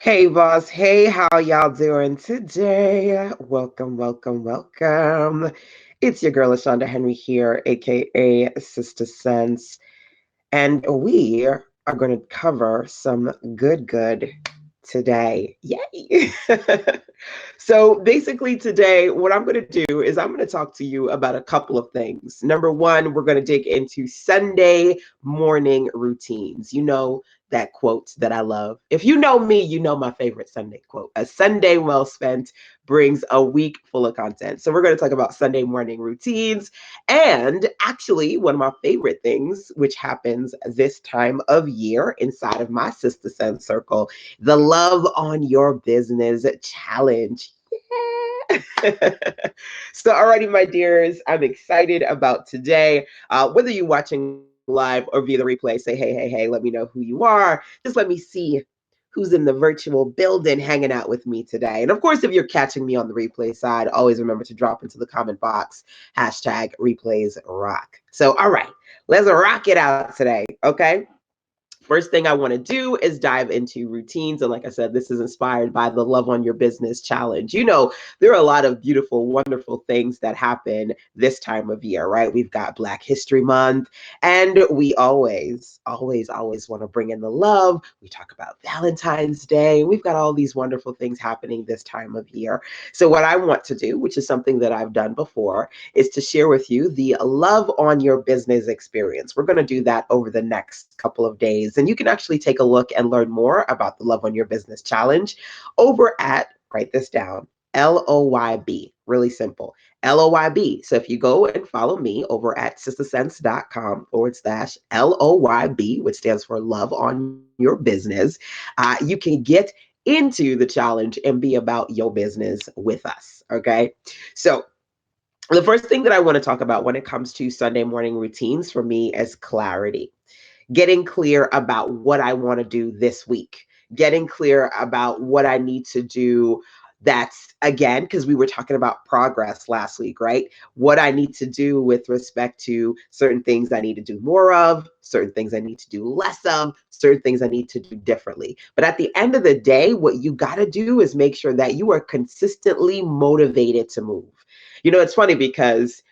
Hey, boss. Hey, how y'all doing today? Welcome, welcome, welcome. It's your girl, LaShonda Henry here, aka Sister Sense, and we are going to cover some good today. Yay! So basically, today, what I'm going to do is I'm going to talk to you about a couple of things. Number one, we're going to dig into Sunday morning routines. You know, that quote that I love. If you know me, you know my favorite Sunday quote. A Sunday well spent brings a week full of content. So we're going to talk about Sunday morning routines. And actually, one of my favorite things, which happens this time of year inside of my Sister Sense circle, the Love on Your Business Challenge. Yeah. So, alrighty, my dears, I'm excited about today. Whether you're watching live or via the replay, say hey, let me know who you are. Just let me see who's in the virtual building hanging out with me today. And of course, if you're catching me on the replay side, always remember to drop into the comment box hashtag replays rock. So, all right, let's rock it out today, okay? First thing I want to do is dive into routines. And like I said, this is inspired by the Love on Your Business Challenge. You know, there are a lot of beautiful, wonderful things that happen this time of year, right? We've got Black History Month, and we always want to bring in the love. We talk about Valentine's Day. We've got all these wonderful things happening this time of year. So, what I want to do, which is something that I've done before, is to share with you the Love on Your Business experience. We're going to do that over the next couple of days. And you can actually take a look and learn more about the Love on Your Business Challenge over at, write this down, LOYB. Really simple. LOYB. So if you go and follow me over at sistersense.com/LOYB, which stands for Love on Your Business, you can get into the challenge and be about your business with us. Okay. So the first thing that I want to talk about when it comes to Sunday morning routines for me is clarity. Getting clear about what I want to do this week, getting clear about what I need to do. That's again, because we were talking about progress last week, right? What I need to do with respect to certain things I need to do more of, certain things I need to do less of, certain things I need to do differently. But at the end of the day, what you got to do is make sure that you are consistently motivated to move. You know, it's funny because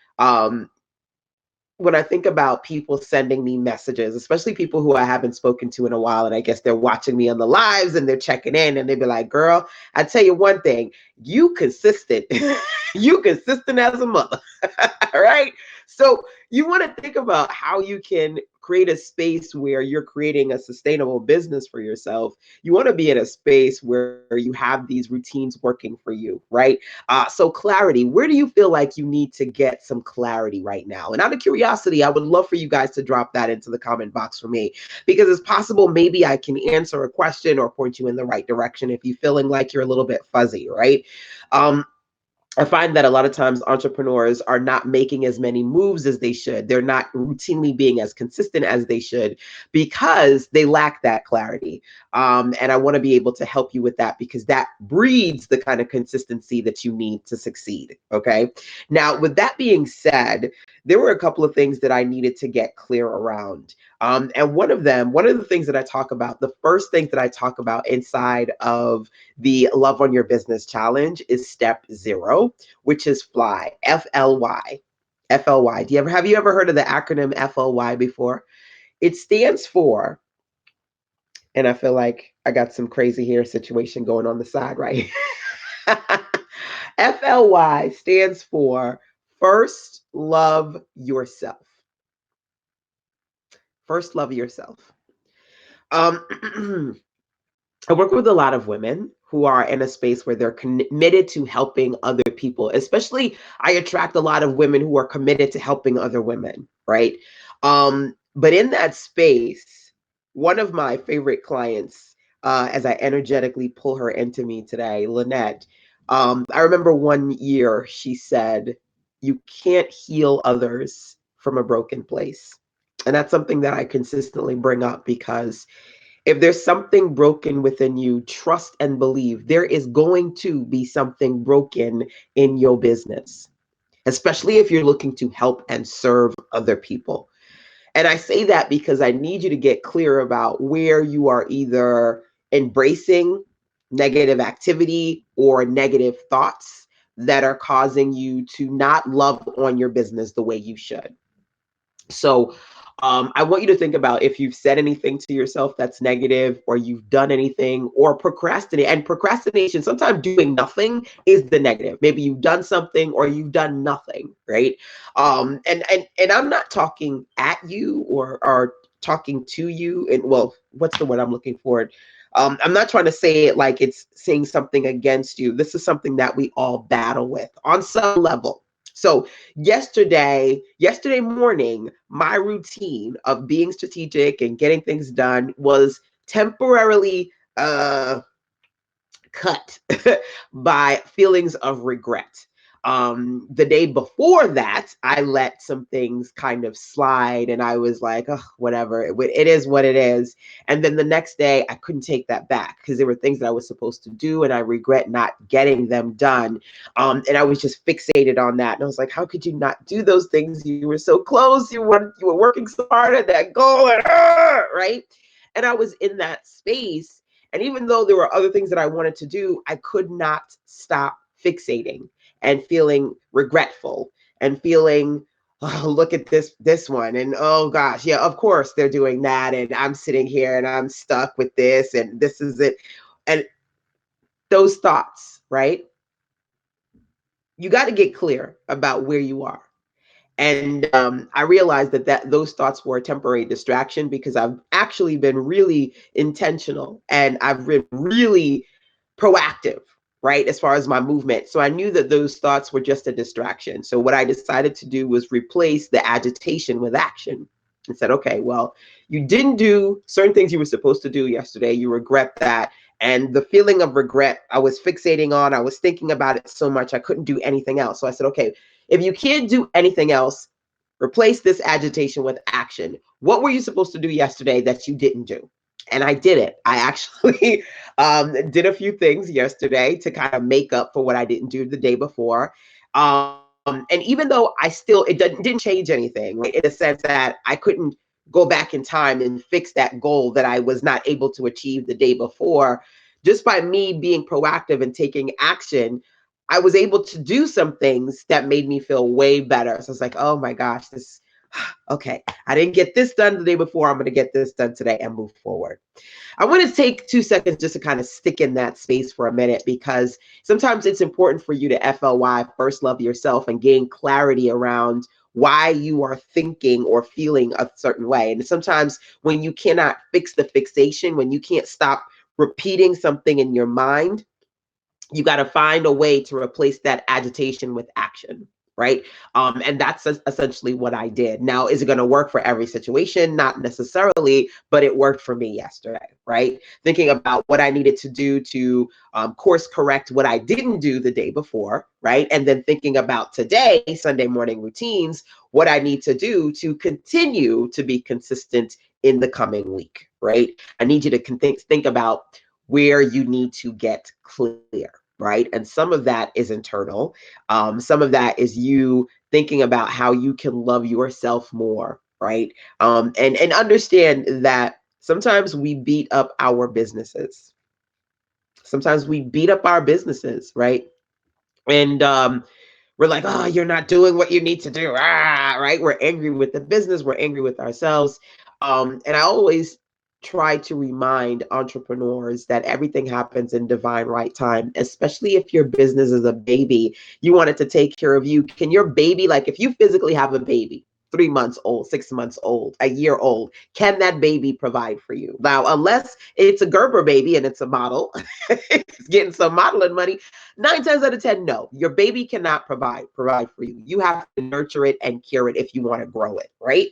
when I think about people sending me messages, especially people who I haven't spoken to in a while, and I guess they're watching me on the lives and they're checking in and they be like, girl, I tell you one thing, you consistent. You consistent as a mother. All right. So you want to think about how you can create a space where you're creating a sustainable business for yourself. You want to be in a space where you have these routines working for you, right? So clarity, where do you feel like you need to get some clarity right now? And out of curiosity, I would love for you guys to drop that into the comment box for me, because it's possible maybe I can answer a question or point you in the right direction if you're feeling like you're a little bit fuzzy, right? Um, I find that a lot of times entrepreneurs are not making as many moves as they should. They're not routinely being as consistent as they should because they lack that clarity. And I want to be able to help you with that because that breeds the kind of consistency that you need to succeed. Okay. Now, with that being said, there were a couple of things that I needed to get clear around. And one of the things that I talk about, the first thing that I talk about inside of the Love on Your Business Challenge is step zero, which is FLY, FLY. FLY. Have you ever heard of the acronym FLY before? It stands for, and I feel like I got some crazy hair situation going on the side right. FLY stands for First Love Yourself. First Love Yourself. Um, I work with a lot of women who are in a space where they're committed to helping other people. Especially, I attract a lot of women who are committed to helping other women, right? But in that space, one of my favorite clients, as I energetically pull her into me today, Lynette, I remember one year she said, "You can't heal others from a broken place." And that's something that I consistently bring up because if there's something broken within you, trust and believe there is going to be something broken in your business, especially if you're looking to help and serve other people. And I say that because I need you to get clear about where you are either embracing negative activity or negative thoughts that are causing you to not love on your business the way you should. So I want you to think about if you've said anything to yourself that's negative, or you've done anything, or procrastinate. And procrastination, sometimes doing nothing is the negative. Maybe you've done something or you've done nothing, right? And I'm not talking at you or talking to you. And well, what's the word I'm looking for? I'm not trying to say it like it's saying something against you. This is something that we all battle with on some level. So yesterday morning, my routine of being strategic and getting things done was temporarily cut by feelings of regret. The day before that, I let some things kind of slide, and I was like, oh, whatever, it is what it is. And then the next day, I couldn't take that back because there were things that I was supposed to do, and I regret not getting them done. And I was just fixated on that. And I was like, how could you not do those things? You were so close. You were working so hard at that goal, and right? And I was in that space. And even though there were other things that I wanted to do, I could not stop fixating and feeling regretful and feeling, oh, look at this one. And oh gosh, yeah, of course they're doing that. And I'm sitting here and I'm stuck with this, and this is it. And those thoughts, right? You got to get clear about where you are. And I realized that those thoughts were a temporary distraction, because I've actually been really intentional and I've been really proactive, right, as far as my movement. So I knew that those thoughts were just a distraction. So what I decided to do was replace the agitation with action, and said, okay, well, you didn't do certain things you were supposed to do yesterday. You regret that. And the feeling of regret, I was fixating on, I was thinking about it so much, I couldn't do anything else. So I said, okay, if you can't do anything else, replace this agitation with action. What were you supposed to do yesterday that you didn't do? And I did it. I actually did a few things yesterday to kind of make up for what I didn't do the day before. And even though it didn't change anything, right, in a sense that I couldn't go back in time and fix that goal that I was not able to achieve the day before, just by me being proactive and taking action, I was able to do some things that made me feel way better. So it's like, oh my gosh, okay, I didn't get this done the day before. I'm going to get this done today and move forward. I want to take 2 seconds just to kind of stick in that space for a minute, because sometimes it's important for you to FLY, first love yourself, and gain clarity around why you are thinking or feeling a certain way. And sometimes when you cannot fix the fixation, when you can't stop repeating something in your mind, you got to find a way to replace that agitation with action, right? And that's essentially what I did. Now, is it going to work for every situation? Not necessarily, but it worked for me yesterday, right? Thinking about what I needed to do to course correct what I didn't do the day before, right? And then thinking about today, Sunday morning routines, what I need to do to continue to be consistent in the coming week, right? I need you to think about where you need to get clear, right? And some of that is internal. Some of that is you thinking about how you can love yourself more, right? And understand that sometimes we beat up our businesses. Sometimes we beat up our businesses, right? And we're like, oh, you're not doing what you need to do, right? We're angry with the business, we're angry with ourselves. And I always try to remind entrepreneurs that everything happens in divine right time, especially if your business is a baby. You want it to take care of you. Can your baby, like if you physically have a baby, 3 months old, 6 months old, a year old, can that baby provide for you? Now, unless it's a Gerber baby and it's a model, it's getting some modeling money, 9 times out of 10, no, your baby cannot provide for you. You have to nurture it and care it if you want to grow it, right?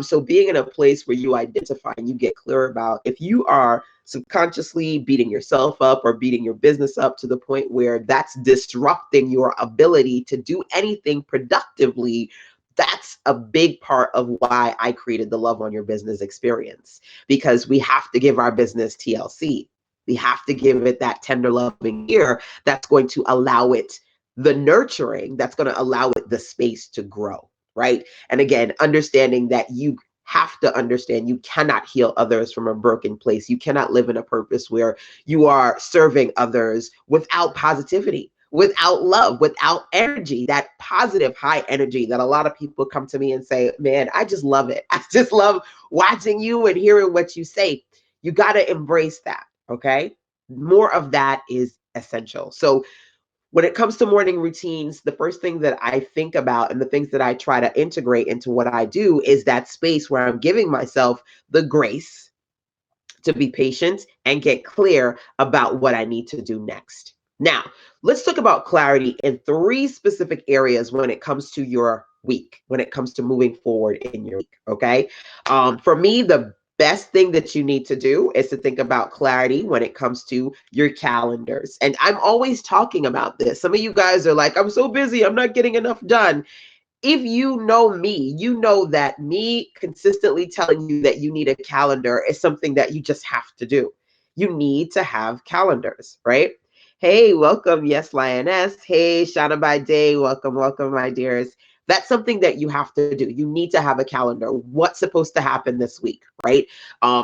So being in a place where you identify and you get clear about if you are subconsciously beating yourself up or beating your business up to the point where that's disrupting your ability to do anything productively, that's a big part of why I created the Love on Your Business experience, because we have to give our business TLC. We have to give it that tender loving ear that's going to allow it the nurturing, that's going to allow it the space to grow, right? And again, understanding that you have to understand you cannot heal others from a broken place. You cannot live in a purpose where you are serving others without positivity, without love, without energy, that positive high energy that a lot of people come to me and say, man, I just love it. I just love watching you and hearing what you say. You got to embrace that. Okay. More of that is essential. So when it comes to morning routines, the first thing that I think about and the things that I try to integrate into what I do is that space where I'm giving myself the grace to be patient and get clear about what I need to do next. Now, let's talk about clarity in three specific areas when it comes to your week, when it comes to moving forward in your week. Okay. For me, the best thing that you need to do is to think about clarity when it comes to your calendars. And I'm always talking about this. Some of you guys are like, I'm so busy, I'm not getting enough done. If you know me, you know that me consistently telling you that you need a calendar is something that you just have to do. You need to have calendars, right? Hey, welcome. Yes, Lioness. Hey, Shauna by Day. Welcome, welcome, my dears. That's something that you have to do. You need to have a calendar. What's supposed to happen this week, right?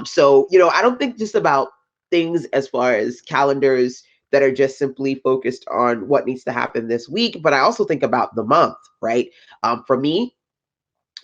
So, I don't think just about things as far as calendars that are just simply focused on what needs to happen this week, but I also think about the month, right? For me,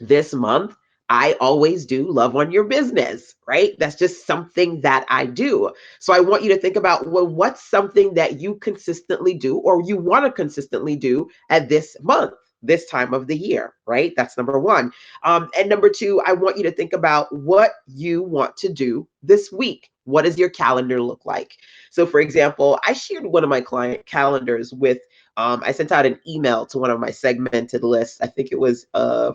this month, I always do love on your business, right? That's just something that I do. So I want you to think about, well, what's something that you consistently do or you want to consistently do at this month, this time of the year, right? That's number one. And number two, I want you to think about what you want to do this week. What does your calendar look like? So, for example, I shared one of my client calendars with I sent out an email to one of my segmented lists. I think it was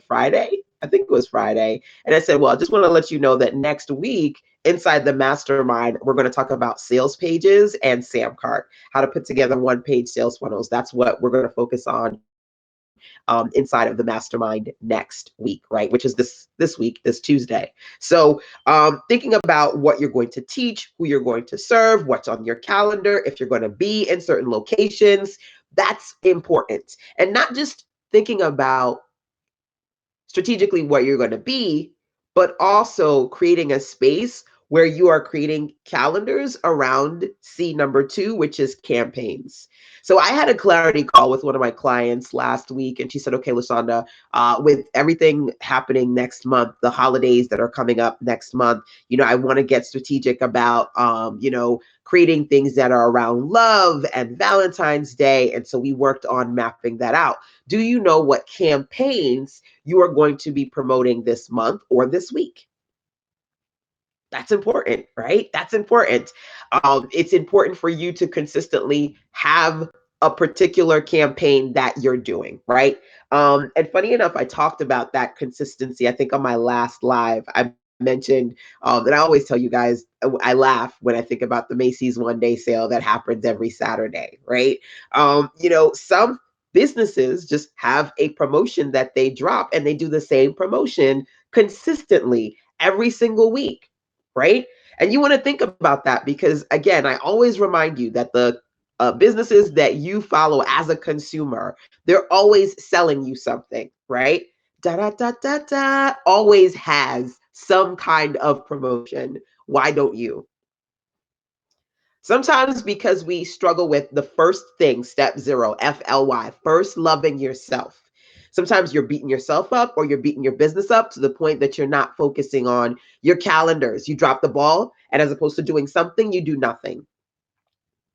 Friday. I think it was Friday. And I said, well, I just want to let you know that next week inside the mastermind, we're going to talk about sales pages and Samcart, how to put together one-page sales funnels. That's what we're going to focus on inside of the mastermind next week, right? Which is this week, this Tuesday. So thinking about what you're going to teach, who you're going to serve, what's on your calendar, if you're going to be in certain locations, that's important. And not just thinking about strategically what you're going to be, but also creating a space where you are creating calendars around C number two, which is campaigns. So I had a clarity call with one of my clients last week, and she said, okay, Lasanda, with everything happening next month, the holidays that are coming up next month, I want to get strategic about, creating things that are around love and Valentine's Day. And so we worked on mapping that out. Do you know what campaigns you are going to be promoting this month or this week? That's important, right? That's important. It's important for you to consistently have a particular campaign that you're doing, right? And funny enough, I talked about that consistency. I think on my last live, I mentioned and I always tell you guys, I laugh when I think about the Macy's one day sale that happens every Saturday, right? Some businesses just have a promotion that they drop and they do the same promotion consistently every single week, right? And you want to think about that because, again, I always remind you that the businesses that you follow as a consumer, they're always selling you something, right? Da da da da da, always has some kind of promotion. Why don't you? Sometimes because we struggle with the first thing, step zero, FLY, first loving yourself. Sometimes you're beating yourself up or you're beating your business up to the point that you're not focusing on your calendars. You drop the ball, and as opposed to doing something, you do nothing.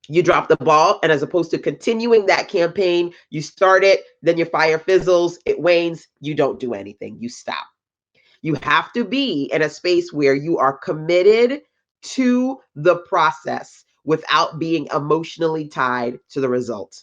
You drop the ball, and as opposed to continuing that campaign, you start it, then your fire fizzles, it wanes, you don't do anything, you stop. You have to be in a space where you are committed to the process without being emotionally tied to the result.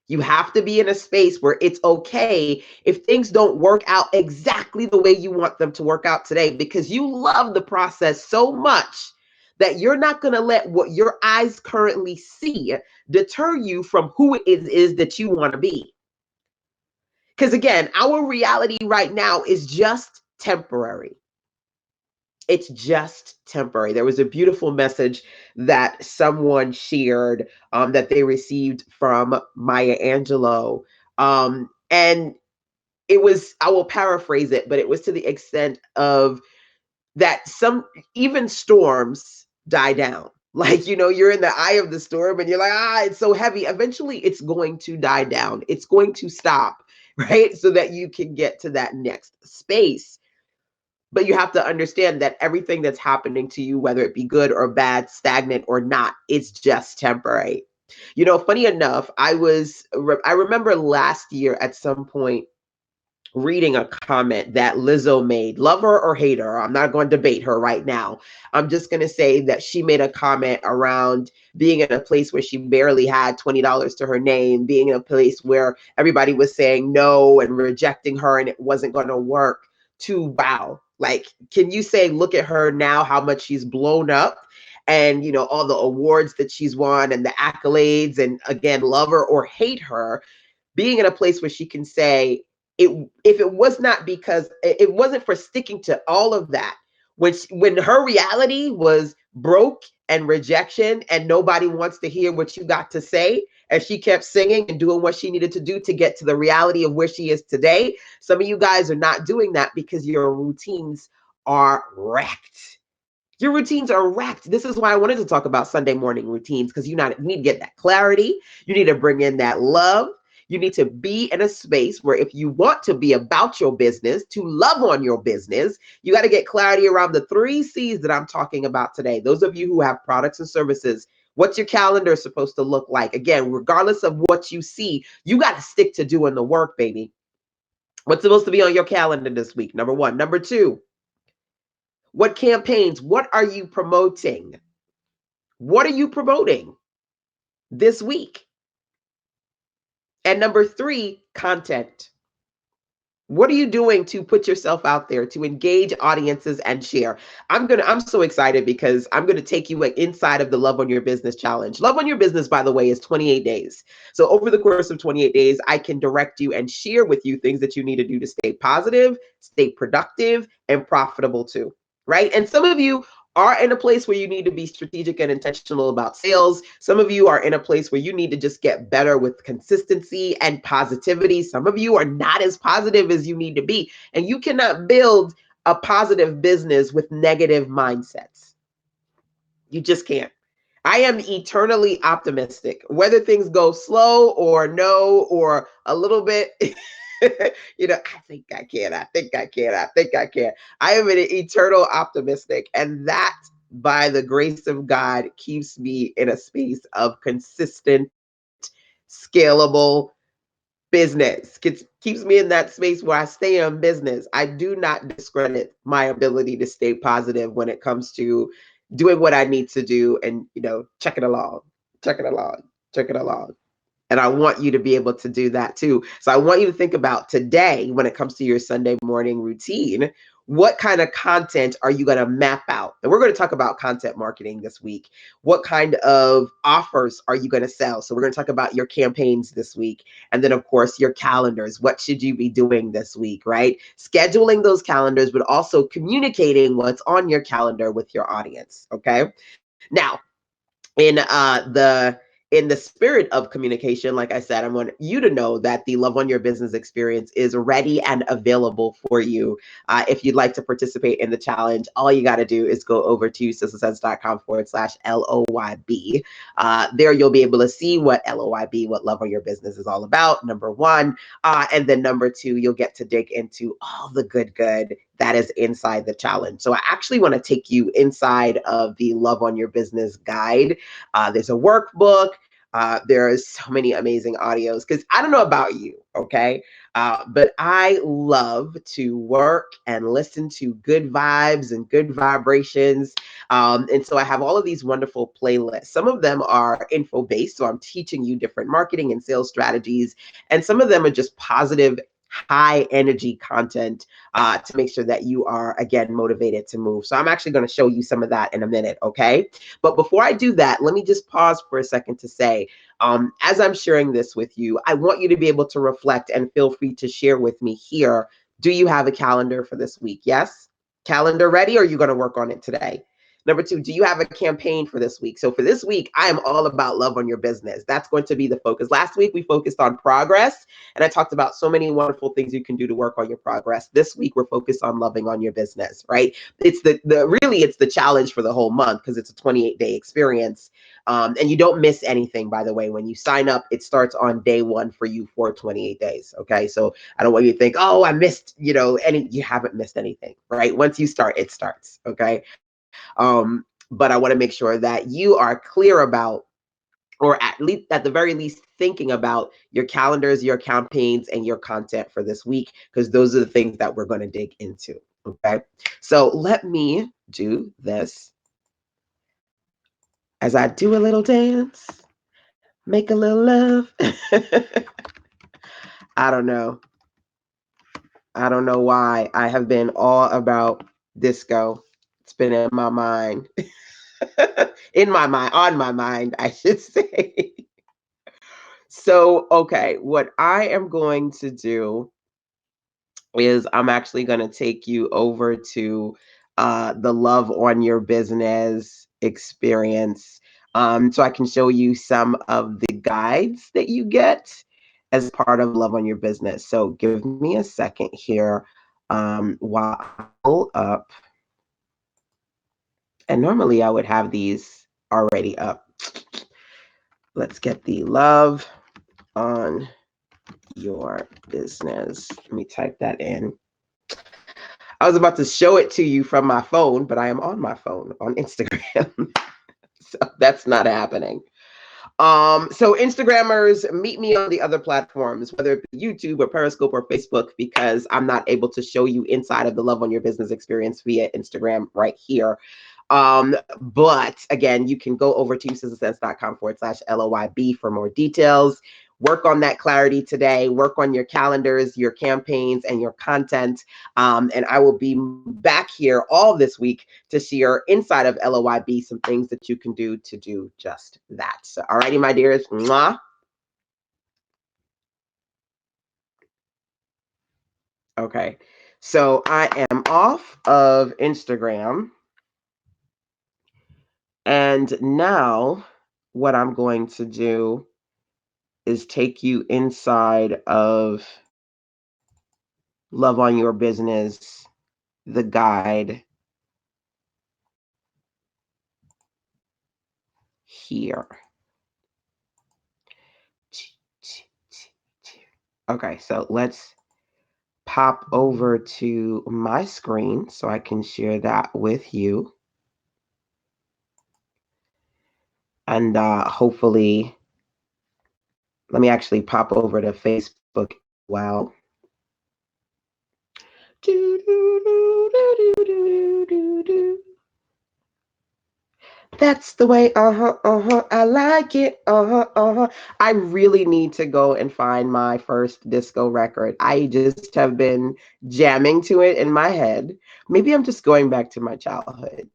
You have to be in a space where it's okay if things don't work out exactly the way you want them to work out today because you love the process so much that you're not going to let what your eyes currently see deter you from who it is that you want to be. Because again, our reality right now is just temporary. It's just temporary. There was a beautiful message that someone shared that they received from Maya Angelou. And it was, I will paraphrase it, but it was to the extent of that some, even storms die down. Like, you're in the eye of the storm and you're like, it's so heavy. Eventually, it's going to die down. It's going to stop, right? So that you can get to that next space. But you have to understand that everything that's happening to you, whether it be good or bad, stagnant or not, it's just temporary. Funny enough, I remember last year at some point reading a comment that Lizzo made. Love her or hate her, I'm not going to debate her right now. I'm just going to say that she made a comment around being in a place where she barely had $20 to her name, being in a place where everybody was saying no and rejecting her and it wasn't going to work, to wow. Like, can you say, look at her now, how much she's blown up? And all the awards that she's won and the accolades, and again, love her or hate her, being in a place where she can say, if it was not because it wasn't for sticking to all of that, when her reality was broke and rejection and nobody wants to hear what you got to say, and she kept singing and doing what she needed to do to get to the reality of where she is today. Some of you guys are not doing that because your routines are wrecked. Your routines are wrecked. This is why I wanted to talk about Sunday morning routines, because you need to get that clarity. You need to bring in that love. You need to be in a space where if you want to be about your business, to love on your business, you got to get clarity around the 3 C's that I'm talking about today. Those of you who have products and services, what's your calendar supposed to look like? Again, regardless of what you see, you got to stick to doing the work, baby. What's supposed to be on your calendar this week? Number 1. Number 2, what campaigns? What are you promoting? What are you promoting this week? And number 3, content. What are you doing to put yourself out there, to engage audiences and share? I'm so excited because I'm going to take you inside of the Love on Your Business Challenge. Love on Your Business, by the way, is 28 days. So over the course of 28 days, I can direct you and share with you things that you need to do to stay positive, stay productive, and profitable too, right? And some of you are in a place where you need to be strategic and intentional about sales. Some of you are in a place where you need to just get better with consistency and positivity. Some of you are not as positive as you need to be. And you cannot build a positive business with negative mindsets. You just can't. I am eternally optimistic, whether things go slow or no, or a little bit. I think I can. I think I can. I think I can. I am an eternal optimistic, and that, by the grace of God, keeps me in a space of consistent, scalable business. Keeps me in that space where I stay in business. I do not discredit my ability to stay positive when it comes to doing what I need to do and, checking along, checking along, checking along. And I want you to be able to do that too. So I want you to think about today, when it comes to your Sunday morning routine, what kind of content are you going to map out? And we're going to talk about content marketing this week. What kind of offers are you going to sell? So we're going to talk about your campaigns this week. And then, of course, your calendars. What should you be doing this week, right? Scheduling those calendars, but also communicating what's on your calendar with your audience. Okay. Now, in the spirit of communication, like I said, I want you to know that the Love on Your Business experience is ready and available for you. If you'd like to participate in the challenge, all you got to do is go over to sistasense.com/LOYB. There you'll be able to see what LOYB, what Love on Your Business is all about, number 1. And then number 2, you'll get to dig into all the good that is inside the challenge. So I actually want to take you inside of the Love on Your Business guide. There's a workbook. There's so many amazing audios, because I don't know about you, okay? But I love to work and listen to good vibes and good vibrations. And so I have all of these wonderful playlists. Some of them are info-based, so I'm teaching you different marketing and sales strategies. And some of them are just positive, high energy content to make sure that you are, again, motivated to move. So I'm actually going to show you some of that in a minute, okay? But before I do that, let me just pause for a second to say, as I'm sharing this with you, I want you to be able to reflect and feel free to share with me here. Do you have a calendar for this week? Yes? Calendar ready, or are you going to work on it today? Number two, do you have a campaign for this week? So for this week, I am all about love on your business. That's going to be the focus. Last week, we focused on progress, and I talked about so many wonderful things you can do to work on your progress. This week, we're focused on loving on your business, right? It's it's the challenge for the whole month because it's a 28-day experience. And you don't miss anything, by the way. When you sign up, it starts on day one for you for 28 days. Okay. So I don't want you to think, oh, I missed, you haven't missed anything, right? Once you start, it starts. Okay. But I want to make sure that you are clear about, or at the very least, thinking about your calendars, your campaigns, and your content for this week, because those are the things that we're going to dig into. Okay. So let me do this as I do a little dance, make a little love. I don't know. I don't know why I have been all about disco. It's been in my mind. On my mind, I should say. So, okay, what I am going to do is I'm actually going to take you over to the Love on Your Business experience, so I can show you some of the guides that you get as part of Love on Your Business. So give me a second here while I pull up. And normally I would have these already up. Let's get the Love on Your Business. Let me type that in. I was about to show it to you from my phone, but I am on my phone on Instagram. So that's not happening. So Instagrammers, meet me on the other platforms, whether it be YouTube or Periscope or Facebook, because I'm not able to show you inside of the Love on Your Business experience via Instagram right here. But again, you can go over to usesasense.com/LOYB for more details. Work on that clarity today. Work on your calendars, your campaigns, and your content. And I will be back here all this week to share inside of LOYB some things that you can do to do just that. So, all righty, my dears. Mwah. Okay. So I am off of Instagram. And now what I'm going to do is take you inside of Love on Your Business, the guide here. Okay, so let's pop over to my screen so I can share that with you. And hopefully, let me actually pop over to Facebook as well. That's the way, I like it, I really need to go and find my first disco record. I just have been jamming to it in my head. Maybe I'm just going back to my childhood.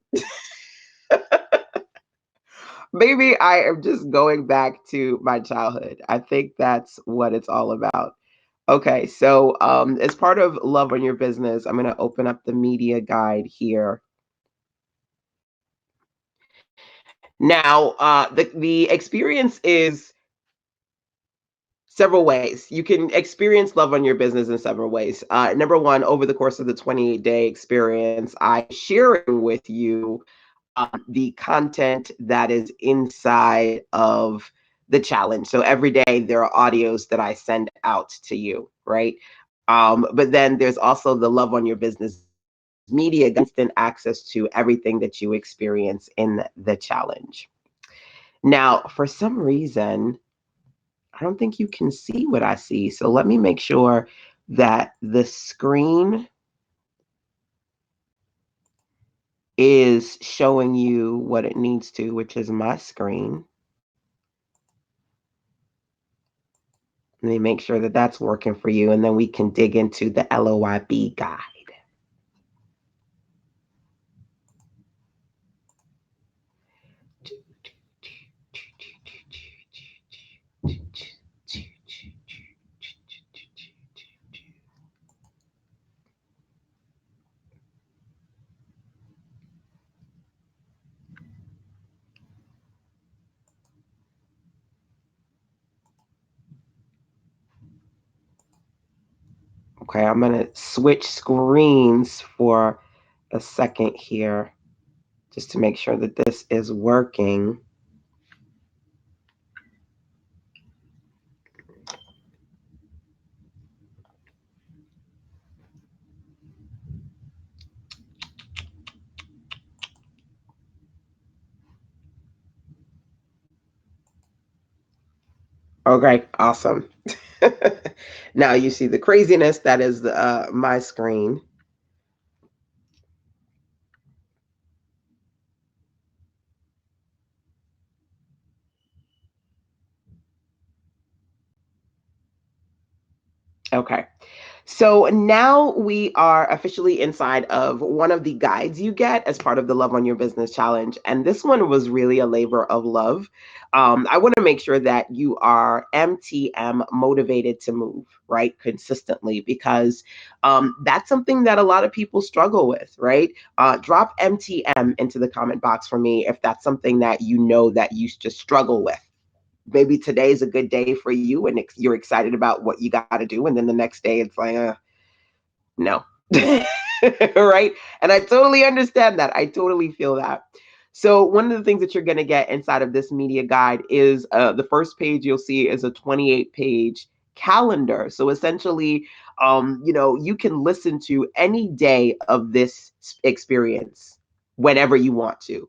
Maybe I am just going back to my childhood. I think that's what it's all about. Okay, so as part of Love on Your Business, I'm going to open up the media guide here. Now, the experience is several ways. You can experience love on your business in several ways. Number one, over the course of the 28-day experience, I'm sharing with you the content that is inside of the challenge. So every day there are audios that I send out to you, right? But then there's also the Love on Your Business media, instant access to everything that you experience in the challenge. Now, for some reason, I don't think you can see what I see. So let me make sure that the screen is showing you what it needs to, which is my screen. Let me make sure that that's working for you, and then we can dig into the LOYB guide. Okay, I'm gonna switch screens for a second here just to make sure that this is working. Okay, awesome. Now you see the craziness that is my screen. Okay. So now we are officially inside of one of the guides you get as part of the Love on Your Business Challenge. And this one was really a labor of love. I want to make sure that you are MTM, motivated to move, right? Consistently, because that's something that a lot of people struggle with, right? Drop MTM into the comment box for me if that's something that you know that you just struggle with. Maybe today's a good day for you and you're excited about what you got to do. And then the next day it's like, no. Right? And I totally understand that. I totally feel that. So, one of the things that you're going to get inside of this media guide is the first page you'll see is a 28-page calendar. So, essentially, you can listen to any day of this experience whenever you want to.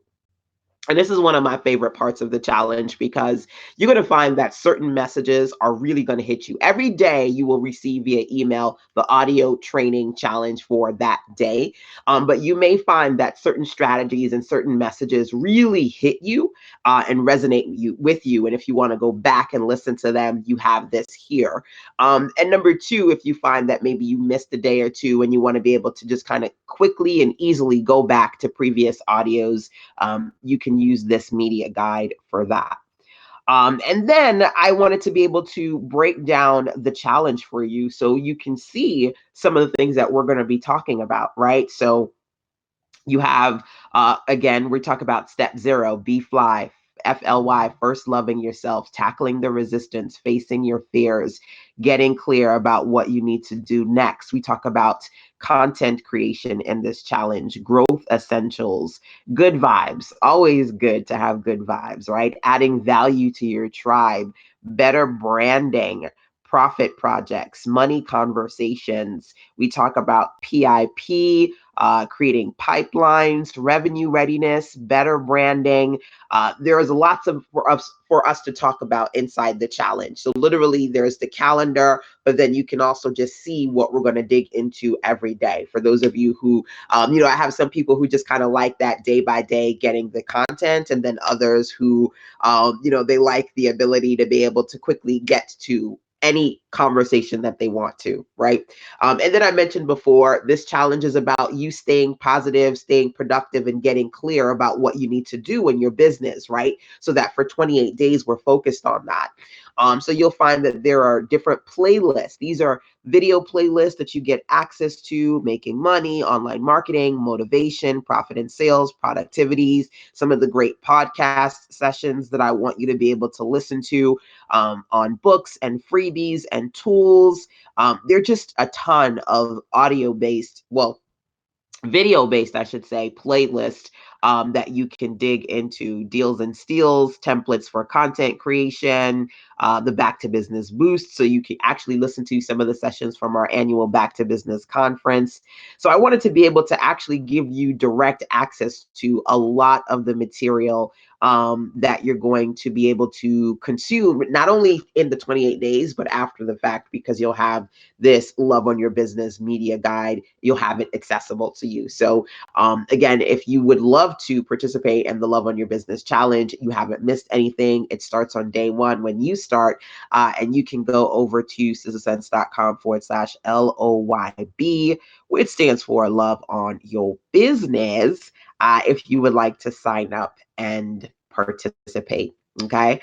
And this is one of my favorite parts of the challenge because you're going to find that certain messages are really going to hit you. Every day you will receive via email the audio training challenge for that day. But you may find that certain strategies and certain messages really hit you and resonate with you. And if you want to go back and listen to them, you have this here. And number two, if you find that maybe you missed a day or two and you want to be able to just kind of quickly and easily go back to previous audios, you can use this media guide for that. And then I wanted to be able to break down the challenge for you so you can see some of the things that we're going to be talking about, right? So you have, again, we talk about step zero, be fly, FLY, first loving yourself, tackling the resistance, facing your fears, getting clear about what you need to do next. We talk about content creation in this challenge, growth essentials, good vibes, always good to have good vibes, right? Adding value to your tribe, better branding, profit projects, money conversations. We talk about PIP, creating pipelines, revenue readiness, better branding. There is lots of for us to talk about inside the challenge. So literally, there's the calendar, but then you can also just see what we're going to dig into every day. For those of you who, I have some people who just kind of like that day by day getting the content, and then others who, they like the ability to be able to quickly get to any conversation that they want to, right? And then I mentioned before, this challenge is about you staying positive, staying productive, and getting clear about what you need to do in your business, right? So that for 28 days, we're focused on that. So you'll find that there are different playlists. These are video playlists that you get access to, making money, online marketing, motivation, profit and sales, productivities, some of the great podcast sessions that I want you to be able to listen to, on books and freebies and tools. They're just a ton of audio based, well, video based, I should say, playlist that you can dig into, deals and steals, templates for content creation, the Back to Business Boost. So you can actually listen to some of the sessions from our annual Back to Business conference. So I wanted to be able to actually give you direct access to a lot of the material that you're going to be able to consume, not only in the 28 days, but after the fact, because you'll have this Love on Your Business media guide, you'll have it accessible to you. So again, if you would love to participate in the Love on Your Business challenge, you haven't missed anything. It starts on day one when you start, and you can go over to sizzlesense.com/LOYB, which stands for Love on Your Business, if you would like to sign up and participate. Okay.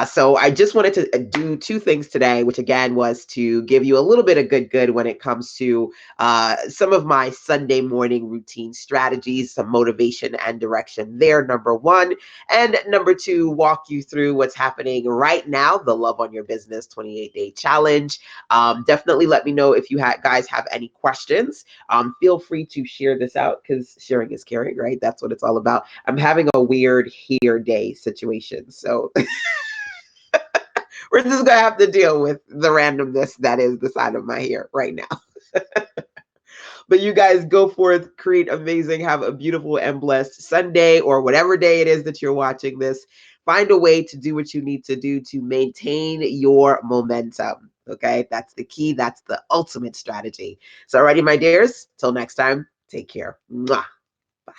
So I just wanted to do two things today, which again was to give you a little bit of good when it comes to some of my Sunday morning routine strategies, some motivation and direction there, number one. And number two, walk you through what's happening right now, the Love on Your Business 28-day challenge. Definitely let me know if you guys have any questions. Feel free to share this out because sharing is caring, right? That's what it's all about. I'm having a weird hair day situation. So we're just gonna have to deal with the randomness that is the side of my hair right now. But you guys go forth, create amazing, have a beautiful and blessed Sunday or whatever day it is that you're watching this. Find a way to do what you need to do to maintain your momentum. Okay, that's the key. That's the ultimate strategy. So, alrighty, my dears, till next time, take care. Mwah. Bye.